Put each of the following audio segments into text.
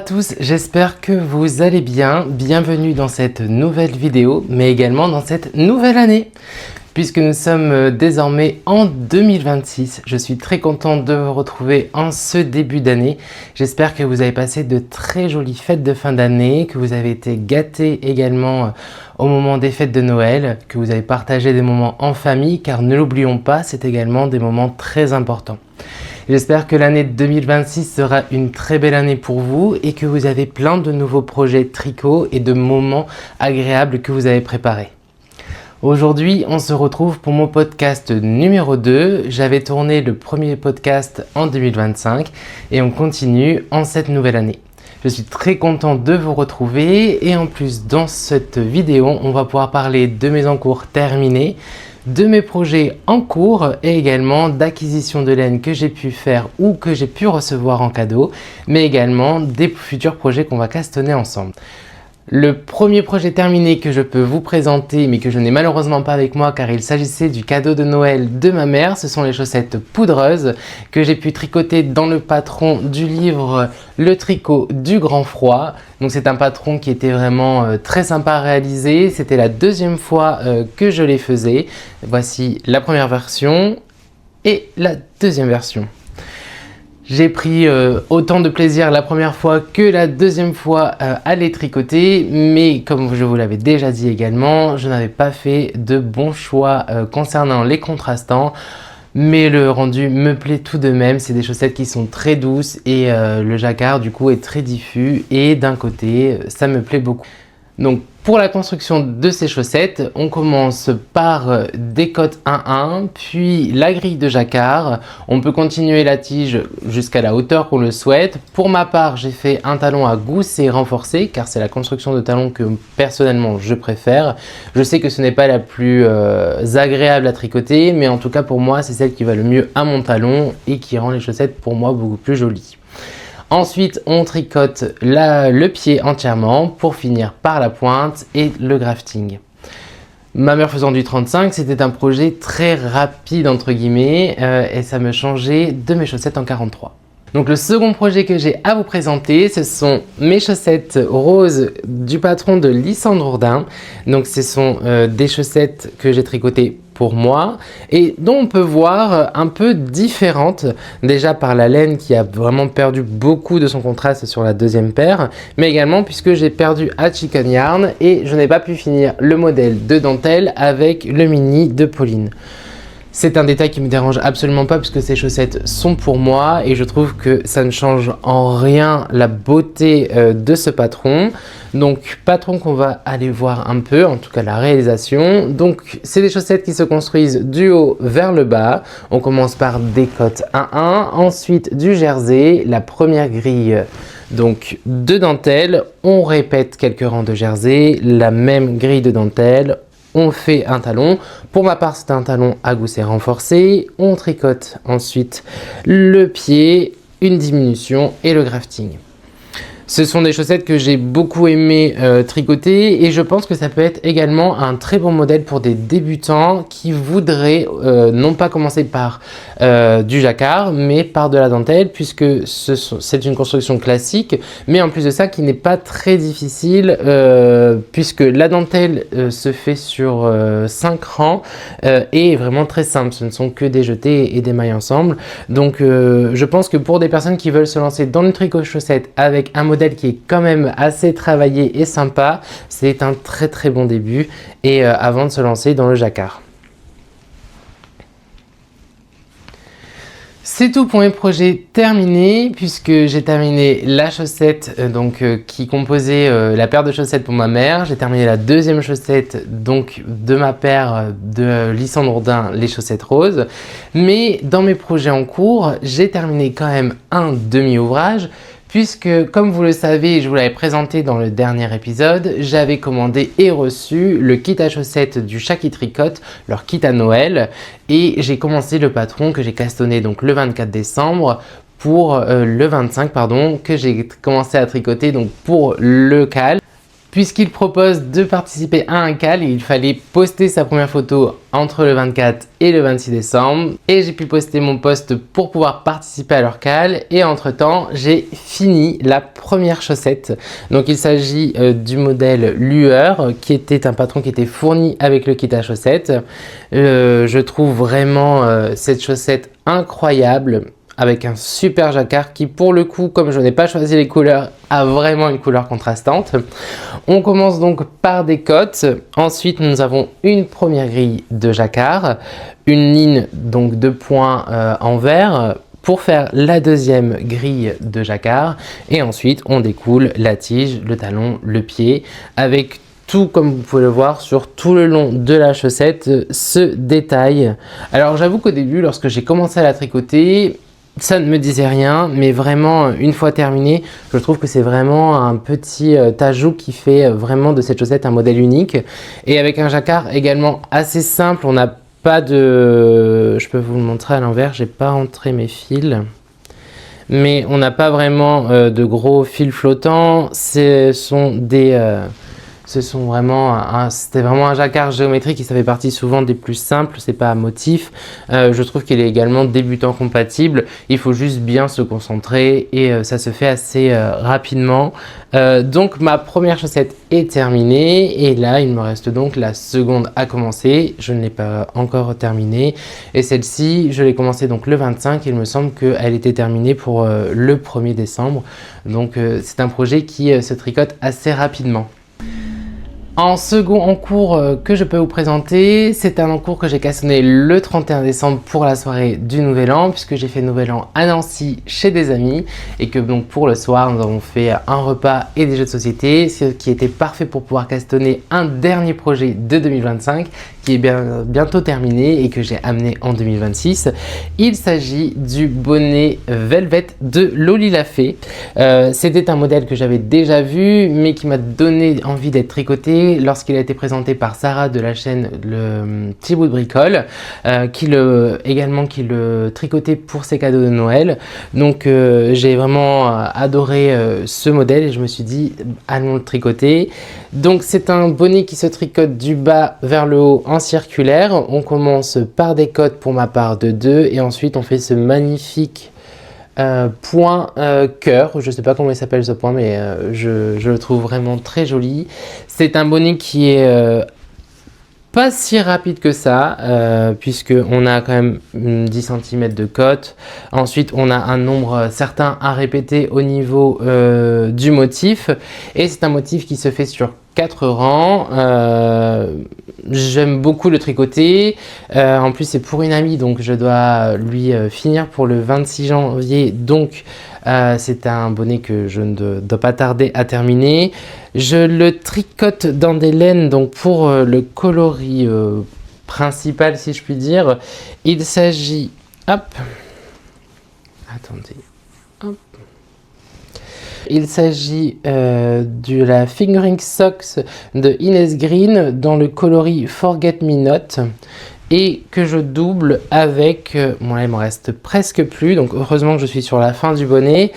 tous, j'espère que vous allez bien. Bienvenue dans cette nouvelle vidéo, mais également dans cette nouvelle année. Puisque nous sommes désormais en 2026, je suis très content de vous retrouver en ce début d'année. J'espère que vous avez passé de très jolies fêtes de fin d'année, que vous avez été gâtés également au moment des fêtes de Noël, que vous avez partagé des moments en famille, car ne l'oublions pas, c'est également des moments très importants. J'espère que l'année 2026 sera une très belle année pour vous et que vous avez plein de nouveaux projets tricot et de moments agréables que vous avez préparés. Aujourd'hui, on se retrouve pour mon podcast numéro 2. J'avais tourné le premier podcast en 2025 et on continue en cette nouvelle année. Je suis très content de vous retrouver et en plus dans cette vidéo, on va pouvoir parler de mes encours terminés, de mes projets en cours et également d'acquisition de laine que j'ai pu faire ou que j'ai pu recevoir en cadeau, mais également des futurs projets qu'on va castonner ensemble. Le premier projet terminé que je peux vous présenter, mais que je n'ai malheureusement pas avec moi car il s'agissait du cadeau de Noël de ma mère, ce sont les chaussettes poudreuses que j'ai pu tricoter dans le patron du livre Le tricot du grand froid. Donc c'est un patron qui était vraiment très sympa à réaliser, c'était la deuxième fois que je les faisais. Voici la première version et la deuxième version. J'ai pris autant de plaisir la première fois que la deuxième fois à les tricoter, mais comme je vous l'avais déjà dit également, je n'avais pas fait de bons choix concernant les contrastants, mais le rendu me plaît tout de même. C'est des chaussettes qui sont très douces et le jacquard du coup est très diffus et d'un côté ça me plaît beaucoup. Donc pour la construction de ces chaussettes, on commence par des côtes 1-1, puis la grille de jacquard. On peut continuer la tige jusqu'à la hauteur qu'on le souhaite. Pour ma part, j'ai fait un talon à gousset renforcé, car c'est la construction de talon que personnellement je préfère. Je sais que ce n'est pas la plus agréable à tricoter, mais en tout cas pour moi, c'est celle qui va le mieux à mon talon et qui rend les chaussettes pour moi beaucoup plus jolies. Ensuite, on tricote le pied entièrement pour finir par la pointe et le grafting. Ma mère faisant du 35, c'était un projet très rapide entre guillemets et ça me changeait de mes chaussettes en 43. Donc le second projet que j'ai à vous présenter, ce sont mes chaussettes roses du patron de Lysandre Ourdin. Donc ce sont des chaussettes que j'ai tricotées pour moi et dont on peut voir un peu différentes, déjà par la laine qui a vraiment perdu beaucoup de son contraste sur la deuxième paire, mais également puisque j'ai perdu à Chicken Yarn et je n'ai pas pu finir le modèle de dentelle avec le mini de Pauline. C'est un détail qui me dérange absolument pas puisque ces chaussettes sont pour moi et je trouve que ça ne change en rien la beauté de ce patron. Donc patron qu'on va aller voir un peu, en tout cas la réalisation. Donc c'est des chaussettes qui se construisent du haut vers le bas. On commence par des côtes 1-1, ensuite du jersey, la première grille donc de dentelle. On répète quelques rangs de jersey, la même grille de dentelle. On fait un talon. Pour ma part, c'est un talon à gousset renforcé. On tricote ensuite le pied, une diminution et le grafting. Ce sont des chaussettes que j'ai beaucoup aimé tricoter et je pense que ça peut être également un très bon modèle pour des débutants qui voudraient non pas commencer par du jacquard mais par de la dentelle puisque c'est une construction classique mais en plus de ça qui n'est pas très difficile puisque la dentelle se fait sur 5 rangs et est vraiment très simple. Ce ne sont que des jetés et des mailles ensemble. Donc je pense que pour des personnes qui veulent se lancer dans le tricot chaussette avec un modèle qui est quand même assez travaillé et sympa, c'est un très très bon début et avant de se lancer dans le jacquard. C'est tout pour mes projets terminés puisque j'ai terminé la chaussette qui composait la paire de chaussettes pour ma mère. J'ai terminé la deuxième chaussette donc de ma paire de Lysandre Ourdin, les chaussettes roses. Mais dans mes projets en cours, j'ai terminé quand même un demi-ouvrage puisque, comme vous le savez, je vous l'avais présenté dans le dernier épisode, j'avais commandé et reçu le kit à chaussettes du Chat qui tricote, leur kit à Noël, et j'ai commencé le patron que j'ai castonné donc le 24 décembre pour le 25 pardon, que j'ai commencé à tricoter donc pour le cal. puisqu'il propose de participer à un call. Il fallait poster sa première photo entre le 24 et le 26 décembre et j'ai pu poster mon post pour pouvoir participer à leur call et entre temps j'ai fini la première chaussette. Donc il s'agit du modèle Lueur qui était un patron qui était fourni avec le kit à chaussettes. Je trouve vraiment cette chaussette incroyable, avec un super jacquard qui pour le coup, comme je n'ai pas choisi les couleurs, a vraiment une couleur contrastante. On commence donc par des côtes, ensuite nous avons une première grille de jacquard, une ligne donc de points en vert pour faire la deuxième grille de jacquard et ensuite on découle la tige, le talon, le pied avec tout, comme vous pouvez le voir, sur tout le long de la chaussette, ce détail. Alors j'avoue qu'au début, lorsque j'ai commencé à la tricoter, ça ne me disait rien, mais vraiment, une fois terminé, je trouve que c'est vraiment un petit ajout qui fait vraiment de cette chaussette un modèle unique. Et avec un jacquard également assez simple, on n'a pas de... Je peux vous le montrer à l'envers, j'ai pas rentré mes fils. Mais on n'a pas vraiment de gros fils flottants, ce sont des... c'était vraiment un jacquard géométrique et ça fait partie souvent des plus simples, c'est pas à motif. Je trouve qu'il est également débutant compatible, il faut juste bien se concentrer et ça se fait assez rapidement. Donc ma première chaussette est terminée et là il me reste donc la seconde à commencer. Je ne l'ai pas encore terminée et celle-ci je l'ai commencée donc le 25, il me semble qu'elle était terminée pour le 1er décembre. Donc c'est un projet qui se tricote assez rapidement. En second encours que je peux vous présenter, c'est un encours que j'ai cassonné le 31 décembre pour la soirée du Nouvel An, puisque j'ai fait le Nouvel An à Nancy chez des amis et que donc pour le soir nous avons fait un repas et des jeux de société, ce qui était parfait pour pouvoir cassonner un dernier projet de 2025 qui est bientôt terminé et que j'ai amené en 2026. Il s'agit du bonnet Velvet de Loli Lafay. C'était un modèle que j'avais déjà vu mais qui m'a donné envie d'être tricoté lorsqu'il a été présenté par Sarah de la chaîne Le Petit Bout de Bricole, qui le tricotait pour ses cadeaux de Noël. Donc j'ai vraiment adoré ce modèle et je me suis dit allons le tricoter. Donc c'est un bonnet qui se tricote du bas vers le haut en circulaire. On commence par des côtes pour ma part de 2 et ensuite on fait ce magnifique point cœur. Je ne sais pas comment il s'appelle ce point mais je le trouve vraiment très joli. C'est un bonnet qui est pas si rapide que ça, puisque on a quand même 10 cm de côte. Ensuite, on a un nombre certain à répéter au niveau du motif. Et c'est un motif qui se fait sur 4 rangs. J'aime beaucoup le tricoter. En plus, c'est pour une amie, donc je dois lui finir pour le 26 janvier. Donc, c'est un bonnet que je ne dois pas tarder à terminer. Je le tricote dans des laines, donc pour le coloris principal, si je puis dire. Il s'agit... Hop. Attendez. Hop. Il s'agit de la Fingering Socks de Inès Green dans le coloris Forget Me Not et que je double avec, bon là il m'en reste presque plus, donc heureusement que je suis sur la fin du bonnet.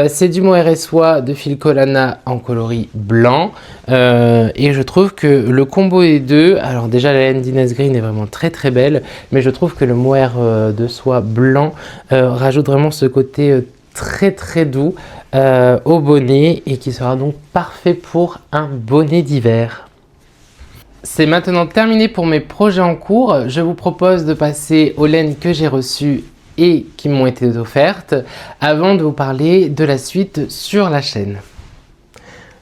C'est du mohair et soie de Filcolana en coloris blanc et je trouve que le combo des deux, alors déjà la laine d'Inès Green est vraiment très très belle, mais je trouve que le mohair de soie blanc rajoute vraiment ce côté très très doux au bonnet et qui sera donc parfait pour un bonnet d'hiver. C'est maintenant terminé pour mes projets en cours. Je vous propose de passer aux laines que j'ai reçues et qui m'ont été offertes avant de vous parler de la suite sur la chaîne.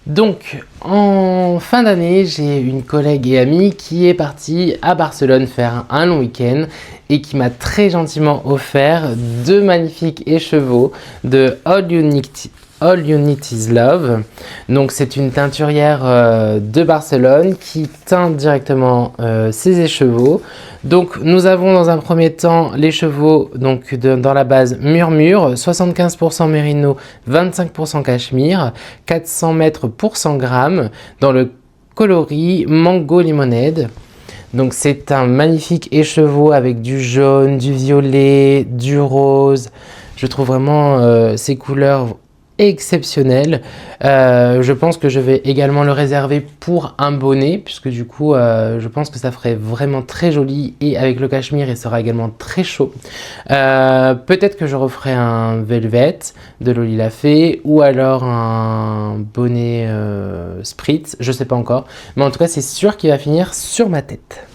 Donc, en fin d'année, j'ai une collègue et amie qui est partie à Barcelone faire un long week-end et qui m'a très gentiment offert 2 magnifiques écheveaux de All You Need Is Love. Donc c'est une teinturière de Barcelone qui teint directement ses écheveaux. Donc nous avons dans un premier temps l'écheveau dans la base Murmure, 75% mérino, 25% cachemire, 400 mètres pour 100 grammes dans le coloris Mango Lemonade. Donc c'est un magnifique écheveau avec du jaune, du violet, du rose. Je trouve vraiment ces couleurs exceptionnel. Je pense que je vais également le réserver pour un bonnet, puisque du coup je pense que ça ferait vraiment très joli, et avec le cachemire il sera également très chaud. Peut-être que je referai un velvet de Loli l'a fait, ou alors un bonnet spritz, je sais pas encore, mais en tout cas c'est sûr qu'il va finir sur ma tête.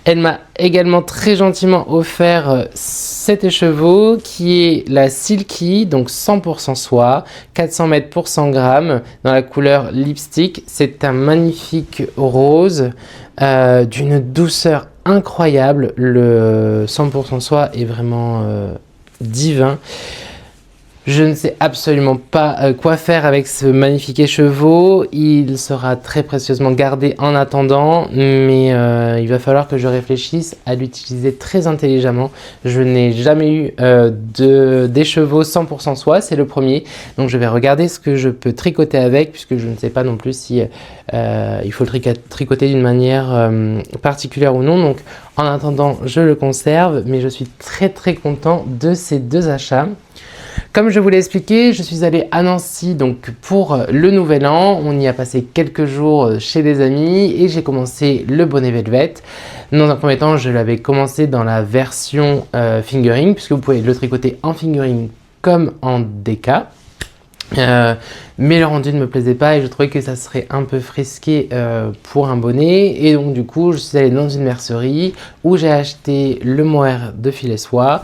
Elle m'a également très gentiment offert cet écheveau qui est la Silky, donc 100% soie, 400 mètres pour 100 grammes dans la couleur lipstick. C'est un magnifique rose d'une douceur incroyable. Le 100% soie est vraiment divin. Je ne sais absolument pas quoi faire avec ce magnifique écheveau. Il sera très précieusement gardé en attendant, mais il va falloir que je réfléchisse à l'utiliser très intelligemment. Je n'ai jamais eu d'écheveau 100% soie, c'est le premier. Donc je vais regarder ce que je peux tricoter avec, puisque je ne sais pas non plus si il faut le tricoter d'une manière particulière ou non. Donc en attendant, je le conserve, mais je suis très content de ces deux achats. Comme je vous l'ai expliqué, je suis allé à Nancy donc pour le nouvel an. On y a passé quelques jours chez des amis et j'ai commencé le bonnet velvet. Dans un premier temps, je l'avais commencé dans la version fingering, puisque vous pouvez le tricoter en fingering comme en DK. Mais le rendu ne me plaisait pas et je trouvais que ça serait un peu frisqué pour un bonnet, et donc du coup je suis allé dans une mercerie où j'ai acheté le mohair de filet soie,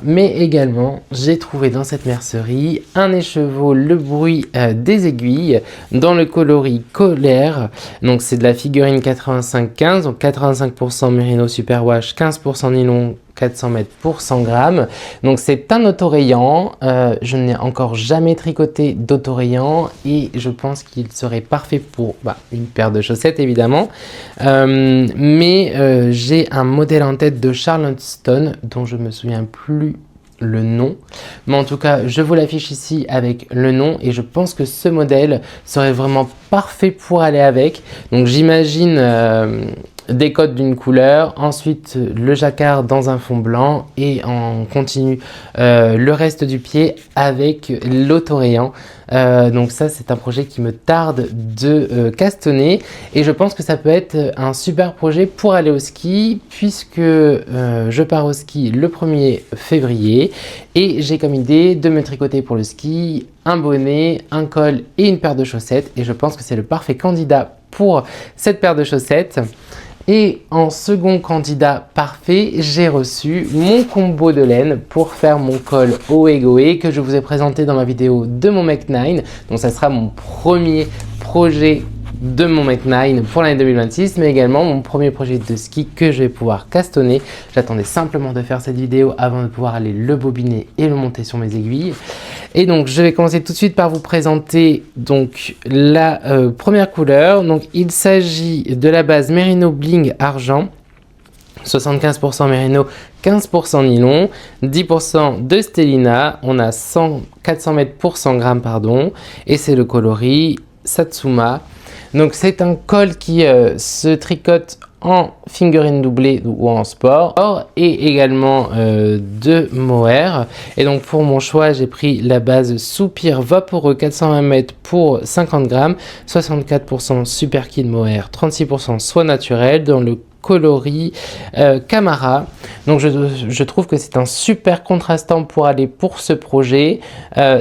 mais également j'ai trouvé dans cette mercerie un écheveau Le Bruit des aiguilles dans le coloris colère. Donc c'est de la figurine 85-15, donc 85% Merino Superwash, 15% nylon, 400 mètres pour 100 grammes. Donc c'est un autorayant. Je n'ai encore jamais tricoté d'autorayant et je pense qu'il serait parfait pour une paire de chaussettes évidemment. Mais j'ai un modèle en tête de Charleston dont je me souviens plus le nom, mais en tout cas je vous l'affiche ici avec le nom, et je pense que ce modèle serait vraiment parfait pour aller avec. Donc j'imagine des codes d'une couleur, ensuite le jacquard dans un fond blanc, et on continue le reste du pied avec l'autorayant. Donc ça c'est un projet qui me tarde de castonner, et je pense que ça peut être un super projet pour aller au ski, puisque je pars au ski le 1er février et j'ai comme idée de me tricoter pour le ski un bonnet, un col et une paire de chaussettes, et je pense que c'est le parfait candidat pour cette paire de chaussettes. Et en second candidat parfait, j'ai reçu mon combo de laine pour faire mon col Oegoe que je vous ai présenté dans ma vidéo de mon Mech 9. Donc ça sera mon premier projet de mon Mech 9 pour l'année 2026, mais également mon premier projet de ski que je vais pouvoir castonner. J'attendais simplement de faire cette vidéo avant de pouvoir aller le bobiner et le monter sur mes aiguilles. Et donc je vais commencer tout de suite par vous présenter donc la première couleur. Donc il s'agit de la base Merino Bling Argent, 75% Merino, 15% nylon, 10% de Stellina. On a 400 mètres pour 100 grammes pardon, et c'est le coloris Satsuma. Donc c'est un col qui se tricote en fingering doublé ou en sport, et également de mohair. Et donc pour mon choix, j'ai pris la base Soupir vaporeux 420 mètres pour 50 grammes, 64% super kid mohair, 36% soie naturelle dans le coloris Camara. Donc je trouve que c'est un super contrastant pour aller pour ce projet.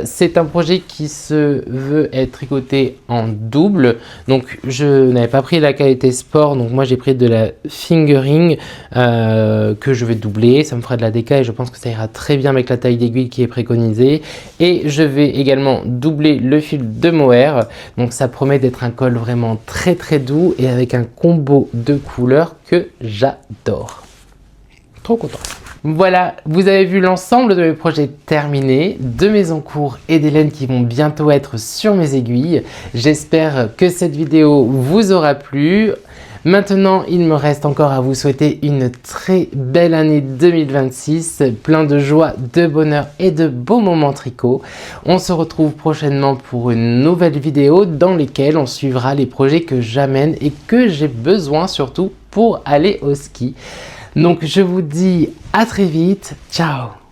C'est un projet qui se veut être tricoté en double, donc je n'avais pas pris la qualité sport, donc moi j'ai pris de la fingering que je vais doubler. Ça me fera de la DK et je pense que ça ira très bien avec la taille d'aiguille qui est préconisée, et je vais également doubler le fil de mohair. Donc ça promet d'être un col vraiment très doux et avec un combo de couleurs que j'adore. Trop content. Voilà, vous avez vu l'ensemble de mes projets terminés, de mes encours et des laines qui vont bientôt être sur mes aiguilles. J'espère que cette vidéo vous aura plu. Maintenant, il me reste encore à vous souhaiter une très belle année 2026, plein de joie, de bonheur et de beaux moments tricot. On se retrouve prochainement pour une nouvelle vidéo dans laquelle on suivra les projets que j'amène et que j'ai besoin surtout pour aller au ski. Donc je vous dis à très vite, ciao!